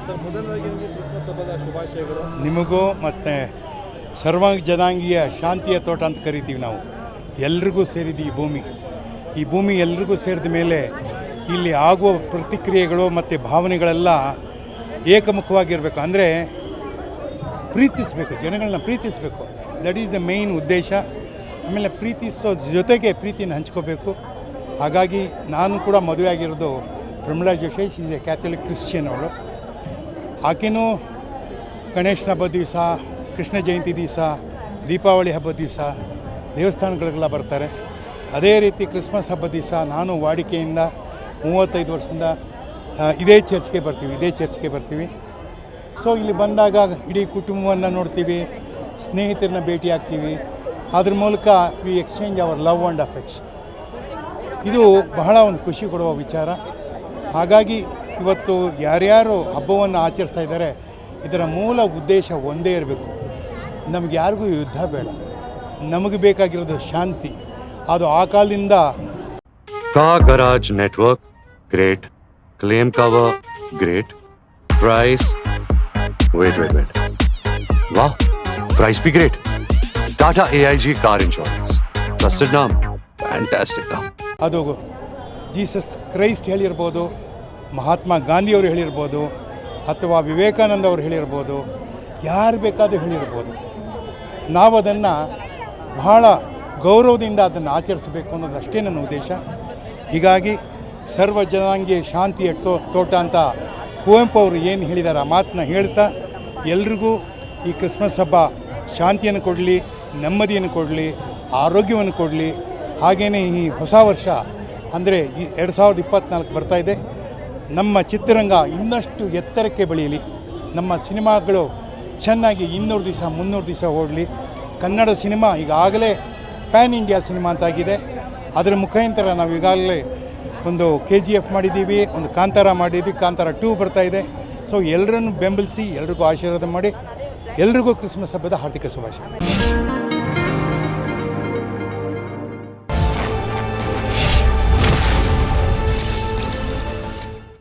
Sir, ಮೊದಲನೇದಾಗಿ ನಿಮಗೆ Christmas ಹಬ್ಬದ ಶುಭಾಶಯಗಳು. ನಿಮಗೂ ಮತ್ತು ಸರ್ವ ಜನಾಂಗೀಯ ಶಾಂತಿಯ ತೋಟ ಅಂತ ಕರಿತೀವಿ ನಾವು. ಎಲ್ರಿಗೂ ಸೇರಿದ ಈ ಭೂಮಿ ಎಲ್ರಿಗೂ ಸೇರಿದ ಮೇಲೆ ಇಲ್ಲಿ ಆಗುವ ಪ್ರತಿಕ್ರಿಯೆಗಳು ಮತ್ತು ಭಾವನೆಗಳೆಲ್ಲ ಏಕಮುಖವಾಗಿರಬೇಕು. ಅಂದರೆ ಪ್ರೀತಿಸಬೇಕು, ಜನಗಳನ್ನ ಪ್ರೀತಿಸಬೇಕು. ದಟ್ ಈಸ್ ದ ಮೇಯ್ನ್ ಉದ್ದೇಶ. ಆಮೇಲೆ ಪ್ರೀತಿಸೋ ಜೊತೆಗೆ ಪ್ರೀತಿನ ಹಂಚ್ಕೋಬೇಕು. ಹಾಗಾಗಿ ನಾನು ಕೂಡ ಮದುವೆ ಆಗಿರೋದು Pramila Joshi. Is A Catholic Christian ಅವಳು. ಆಕೆನೂ ಗಣೇಶನ ಹಬ್ಬದ ದಿವಸ, ಕೃಷ್ಣ ಜಯಂತಿ ದಿವಸ, ದೀಪಾವಳಿ ಹಬ್ಬದ ದಿವಸ ದೇವಸ್ಥಾನಗಳಿಗೆಲ್ಲ ಬರ್ತಾರೆ. ಅದೇ ರೀತಿ ಕ್ರಿಸ್ಮಸ್ ಹಬ್ಬದ ದಿವಸ ನಾನು ವಾಡಿಕೆಯಿಂದ 35 ವರ್ಷದಿಂದ ಇದೇ ಚರ್ಚ್ಗೆ ಬರ್ತೀವಿ. ಸೊ ಇಲ್ಲಿ ಬಂದಾಗ ಇಡೀ ಕುಟುಂಬವನ್ನು ನೋಡ್ತೀವಿ, ಸ್ನೇಹಿತರನ್ನ ಭೇಟಿ ಆಗ್ತೀವಿ. ಅದ್ರ ಮೂಲಕ we exchange our love and affection. ಇದು ಬಹಳ ಒಂದು ಖುಷಿ ಕೊಡುವ ವಿಚಾರ. ಹಾಗಾಗಿ ಇವತ್ತು ಯಾರ್ಯಾರು ಹಬ್ಬವನ್ನು ಆಚರಿಸ್ತಾ ಇದ್ದಾರೆ, ಇದರ ಮೂಲ ಉದ್ದೇಶ ಒಂದೇ ಇರಬೇಕು. ನಮಗೆ ಯಾರಿಗೂ ಯುದ್ಧ ಬೇಡ, ನಮಗೆ ಬೇಕಾಗಿರೋದು ಶಾಂತಿ. ಅದು ಆ ಕಾಲದಿಂದ car garage network great, claim cover great, price wait वाह, प्राइस भी great. Tata AIG car insurance, trusted नाम, फैंटास्टिक नाम. ಅದು ಜೀಸಸ್ ಕ್ರೈಸ್ಟ್ ಹೇಳಿರ್ಬೋದು, ಮಹಾತ್ಮ ಗಾಂಧಿಯವರು ಹೇಳಿರ್ಬೋದು, ಅಥವಾ ವಿವೇಕಾನಂದ ಅವರು ಹೇಳಿರ್ಬೋದು, ಯಾರು ಬೇಕಾದರೂ ಹೇಳಿರ್ಬೋದು. ನಾವು ಅದನ್ನು ಬಹಳ ಗೌರವದಿಂದ ಅದನ್ನು ಆಚರಿಸಬೇಕು ಅನ್ನೋದಷ್ಟೇ ನನ್ನ ಉದ್ದೇಶ. ಹೀಗಾಗಿ ಸರ್ವ ಜನಾಂಗೀಯ ಶಾಂತಿಯ ತೋಟ ಅಂತ ಕುವೆಂಪು ಅವರು ಏನು ಹೇಳಿದ್ದಾರೆ ಆ ಮಾತನ್ನ ಹೇಳ್ತಾ, ಎಲ್ರಿಗೂ ಈ ಕ್ರಿಸ್ಮಸ್ ಹಬ್ಬ ಶಾಂತಿಯನ್ನು ಕೊಡಲಿ, ನೆಮ್ಮದಿಯನ್ನು ಕೊಡಲಿ, ಆರೋಗ್ಯವನ್ನು ಕೊಡಲಿ. ಹಾಗೆಯೇ ಈ ಹೊಸ ವರ್ಷ ಅಂದರೆ ಈ 2024 ಬರ್ತಾಯಿದೆ. ನಮ್ಮ ಚಿತ್ರರಂಗ ಇನ್ನಷ್ಟು ಎತ್ತರಕ್ಕೆ ಬೆಳೆಯಲಿ, ನಮ್ಮ ಸಿನಿಮಾಗಳು ಚೆನ್ನಾಗಿ 200 ದಿವಸ 300 ದಿವಸ ಓಡಲಿ. ಕನ್ನಡ ಸಿನಿಮಾ ಈಗಾಗಲೇ ಪ್ಯಾನ್ ಇಂಡಿಯಾ ಸಿನಿಮಾ ಅಂತಾಗಿದೆ. ಅದರ ಮುಖಾಂತರ ನಾವು ಈಗಾಗಲೇ ಒಂದು KGF ಮಾಡಿದ್ದೀವಿ, ಒಂದು ಕಾಂತಾರ ಮಾಡಿದ್ದೀವಿ, ಕಾಂತಾರ 2 ಬರ್ತಾಯಿದೆ. ಸೊ ಎಲ್ಲರನ್ನು ಬೆಂಬಲಿಸಿ, ಎಲ್ರಿಗೂ ಆಶೀರ್ವಾದ ಮಾಡಿ, ಎಲ್ರಿಗೂ ಕ್ರಿಸ್ಮಸ್ ಹಬ್ಬದ ಹಾರ್ದಿಕ ಶುಭಾಶಯ.